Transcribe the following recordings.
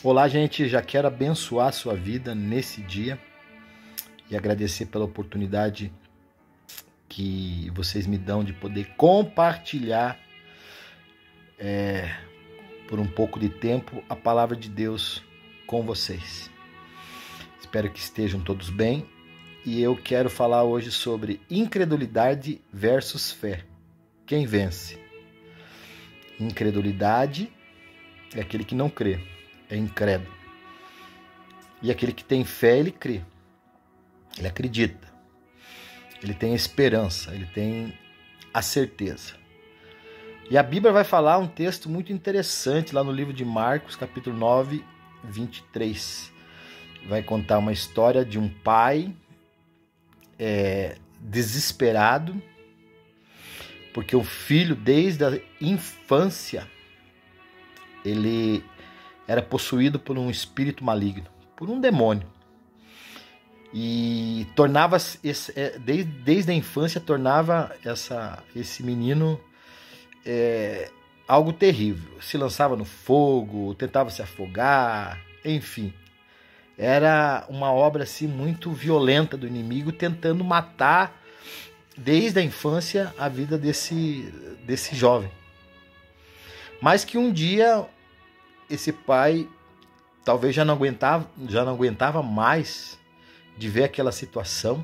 Olá, gente, já quero abençoar a sua vida nesse dia e agradecer pela oportunidade que vocês me dão de poder compartilhar por um pouco de tempo a palavra de Deus com vocês. Espero que estejam todos bem e eu quero falar hoje sobre incredulidade versus fé. Quem vence? Incredulidade é aquele que não crê, é incrédulo. E aquele que tem fé, ele crê, ele acredita, ele tem a esperança, ele tem a certeza. E a Bíblia vai falar um texto muito interessante lá no livro de Marcos, capítulo 9, 23. Vai contar uma história de um pai desesperado, porque o filho, desde a infância, ele era possuído por um espírito maligno, por um demônio. E tornava desde a infância tornava esse menino algo terrível. Se lançava no fogo, tentava se afogar, enfim. Era uma obra assim muito violenta do inimigo, tentando matar desde a infância a vida desse jovem. Mas que um dia esse pai talvez já não aguentava mais de ver aquela situação.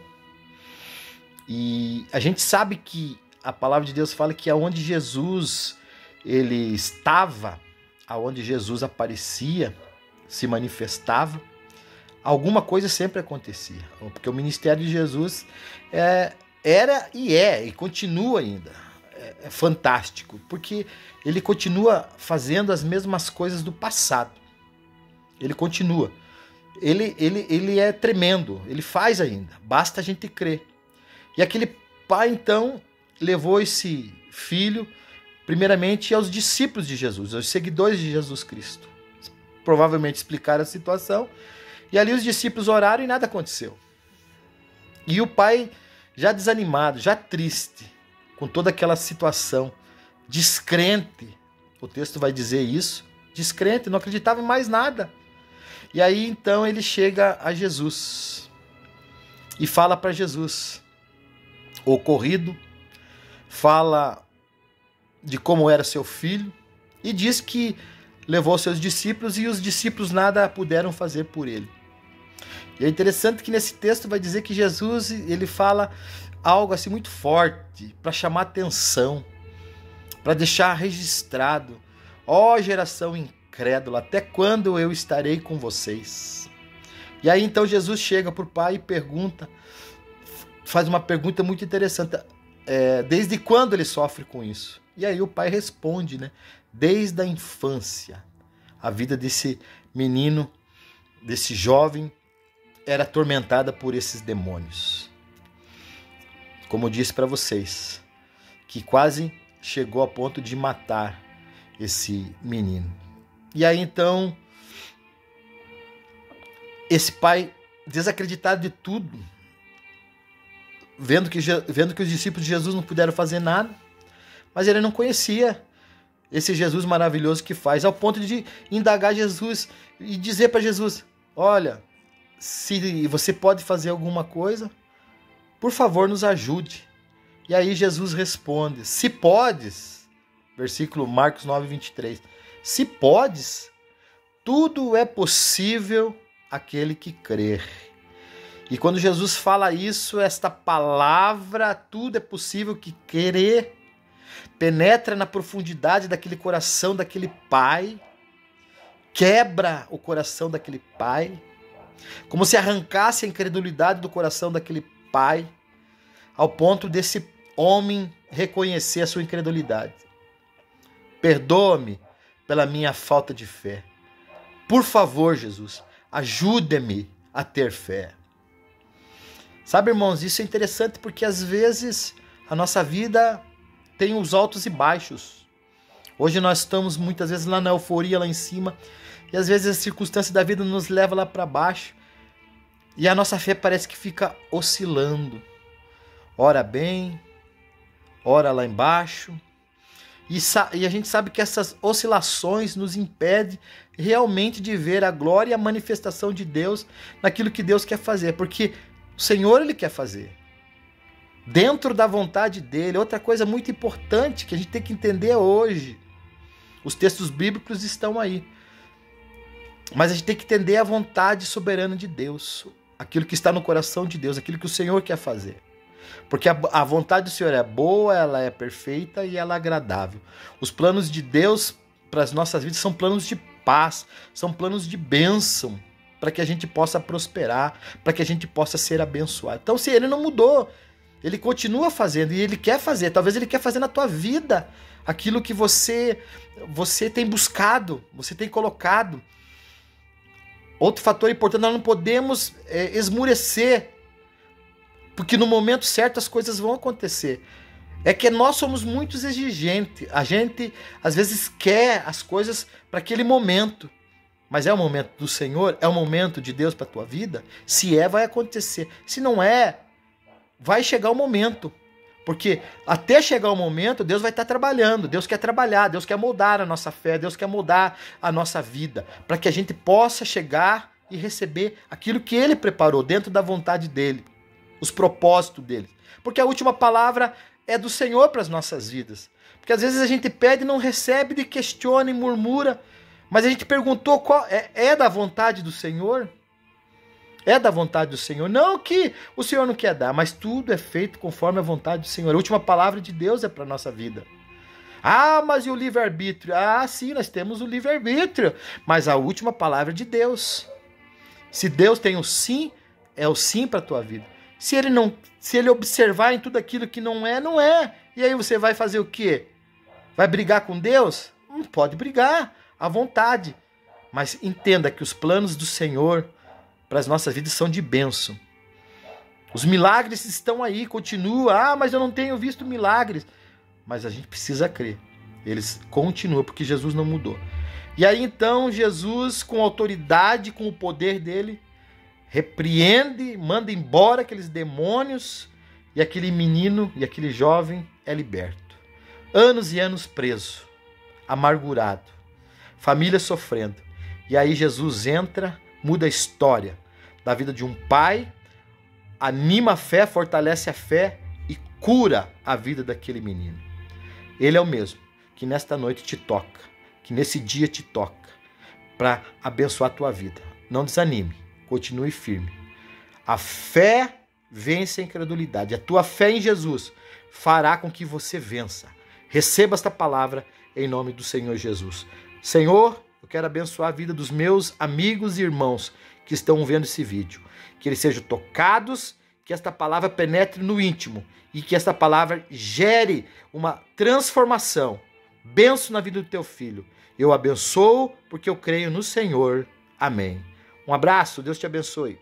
E a gente sabe que a palavra de Deus fala que aonde Jesus ele estava, aonde Jesus aparecia, se manifestava, alguma coisa sempre acontecia. Porque o ministério de Jesus era e continua ainda. É fantástico, porque ele continua fazendo as mesmas coisas do passado. Ele continua. Ele é tremendo, ele faz ainda, basta a gente crer. E aquele pai, então, levou esse filho, primeiramente, aos discípulos de Jesus, aos seguidores de Jesus Cristo. Provavelmente explicaram a situação, e ali os discípulos oraram e nada aconteceu. E o pai, já desanimado, já triste, com toda aquela situação, descrente, o texto vai dizer isso, descrente, não acreditava em mais nada. E aí então ele chega a Jesus e fala para Jesus o ocorrido, fala de como era seu filho e diz que levou seus discípulos e os discípulos nada puderam fazer por ele. E é interessante que nesse texto vai dizer que Jesus ele fala algo assim muito forte para chamar atenção, para deixar registrado: ó geração incrédula, até quando eu estarei com vocês? E aí então Jesus chega para o pai e pergunta, faz uma pergunta muito interessante, desde quando ele sofre com isso? E aí o pai responde, né? Desde a infância, a vida desse menino, desse jovem, era atormentada por esses demônios. Como eu disse para vocês, que quase chegou a ponto de matar esse menino. E aí então, esse pai, desacreditado de tudo, vendo que os discípulos de Jesus não puderam fazer nada, mas ele não conhecia esse Jesus maravilhoso que faz, ao ponto de indagar Jesus e dizer para Jesus: olha, se você pode fazer alguma coisa, por favor, nos ajude. E aí Jesus responde: se podes, versículo Marcos 9, 23, se podes, tudo é possível àquele que crer. E quando Jesus fala isso, esta palavra, tudo é possível que crer, penetra na profundidade daquele coração daquele pai, quebra o coração daquele pai, como se arrancasse a incredulidade do coração daquele pai, ao ponto desse homem reconhecer a sua incredulidade. Perdoa-me pela minha falta de fé. Por favor, Jesus, ajude-me a ter fé. Sabe, irmãos, isso é interessante porque às vezes a nossa vida tem os altos e baixos. Hoje nós estamos muitas vezes lá na euforia, lá em cima, e às vezes as circunstâncias da vida nos levam lá para baixo e a nossa fé parece que fica oscilando. Ora bem, ora lá embaixo. E a gente sabe que essas oscilações nos impedem realmente de ver a glória e a manifestação de Deus naquilo que Deus quer fazer, porque o Senhor, Ele quer fazer dentro da vontade dEle. Outra coisa muito importante que a gente tem que entender hoje, os textos bíblicos estão aí, mas a gente tem que entender a vontade soberana de Deus, aquilo que está no coração de Deus, aquilo que o Senhor quer fazer. Porque a vontade do Senhor é boa, ela é perfeita e ela é agradável. Os planos de Deus para as nossas vidas são planos de paz, são planos de bênção, para que a gente possa prosperar, para que a gente possa ser abençoado. Então, se Ele não mudou, Ele continua fazendo e Ele quer fazer. Talvez Ele quer fazer na tua vida aquilo que você tem buscado, você tem colocado. Outro fator importante, nós não podemos esmurecer, porque no momento certo as coisas vão acontecer. É que nós somos muito exigentes. A gente às vezes quer as coisas para aquele momento. Mas é o momento do Senhor? É o momento de Deus para a tua vida? Se é, vai acontecer. Se não é, vai chegar o momento. Porque até chegar o momento, Deus vai estar trabalhando. Deus quer trabalhar, Deus quer moldar a nossa fé, Deus quer moldar a nossa vida, para que a gente possa chegar e receber aquilo que Ele preparou dentro da vontade dEle, os propósitos dEle. Porque a última palavra é do Senhor para as nossas vidas. Porque às vezes a gente pede e não recebe, e questiona e murmura, mas a gente perguntou qual é da vontade do Senhor? É da vontade do Senhor. Não que o Senhor não quer dar, mas tudo é feito conforme a vontade do Senhor. A última palavra de Deus é para a nossa vida. Ah, mas e o livre-arbítrio? Ah, sim, nós temos o livre-arbítrio, mas a última palavra é de Deus. Se Deus tem o sim, é o sim para a tua vida. Se Ele observar em tudo aquilo que não é, não é. E aí você vai fazer o quê? Vai brigar com Deus? Não pode brigar, à vontade. Mas entenda que os planos do Senhor para as nossas vidas são de bênção. Os milagres estão aí, continuam. Ah, mas eu não tenho visto milagres. Mas a gente precisa crer. Eles continuam, porque Jesus não mudou. E aí então Jesus, com autoridade, com o poder dele, repreende, manda embora aqueles demônios, e aquele menino e aquele jovem é liberto. Anos e anos preso, amargurado, família sofrendo. E aí Jesus entra, muda a história da vida de um pai, anima a fé, fortalece a fé e cura a vida daquele menino. Ele é o mesmo que nesta noite te toca, que nesse dia te toca, para abençoar a tua vida. Não desanime, continue firme. A fé vence a incredulidade. A tua fé em Jesus fará com que você vença. Receba esta palavra em nome do Senhor Jesus. Senhor, eu quero abençoar a vida dos meus amigos e irmãos que estão vendo esse vídeo. Que eles sejam tocados, que esta palavra penetre no íntimo e que esta palavra gere uma transformação. Benção na vida do teu filho. Eu abençoo porque eu creio no Senhor. Amém. Um abraço, Deus te abençoe.